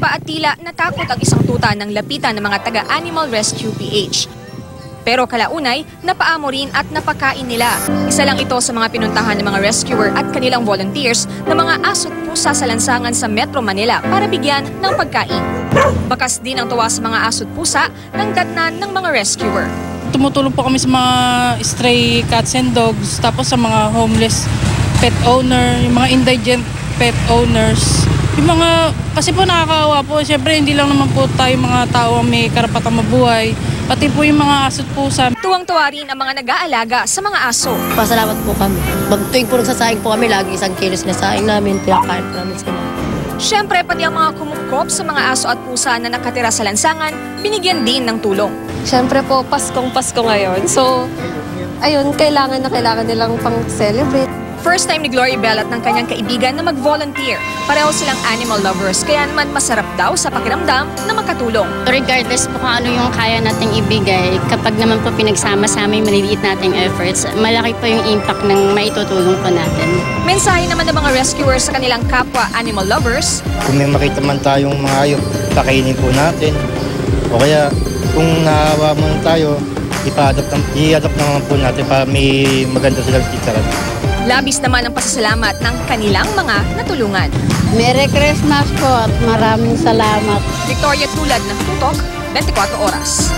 pa at tila natakot ang isang tuta ng lapitan ng mga taga-Animal Rescue PH. Pero kalaunay, napaamo rin at napakain nila. Isa lang ito sa mga pinuntahan ng mga rescuer at kanilang volunteers na mga aso't pusa sa lansangan sa Metro Manila para bigyan ng pagkain. Bakas din ang tuwa sa mga aso't pusa ng datnan ng mga rescuer. Tumutulong po kami sa mga stray cats and dogs, tapos sa mga homeless pet owner, yung mga indigent pet owners. Yung mga, kasi po nakakaawa po, siyempre hindi lang naman po tayo mga tao ang may karapatang mabuhay, pati po yung mga aso't pusa. Tuwang-tuwa rin ang mga nag-aalaga sa mga aso. Pasalamat po kami. Tuwing po nagsasaing po kami, lagi 1 kilos na saing namin, pinakain po namin sila. Siyempre, pati ang mga kumukop sa mga aso at pusa na nakatira sa lansangan, binigyan din ng tulong. Siyempre po, Paskong-Pasko ngayon. So, ayun, kailangan nilang pang-celebrate. First time ni Glory Bell at ng kanyang kaibigan na mag-volunteer. Pareho silang animal lovers, kaya naman masarap daw sa pakiramdam na makatulong. Regardless po kung ano yung kaya nating ibigay, kapag naman po pinagsama-sama yung maliliit nating efforts, malaki po yung impact ng maitutulong po natin. Mensahe naman ng mga rescuers sa kanilang kapwa animal lovers. Kung may makita man tayong mga hayop, pakainin po natin. O kaya kung naawa mo tayo, i-adopt naman po natin para may maganda silang titaran. Labis naman ang pasasalamat ng kanilang mga natulungan. Merry Christmas po at maraming salamat. Victoria Tulad ng Tutok, 24 Oras.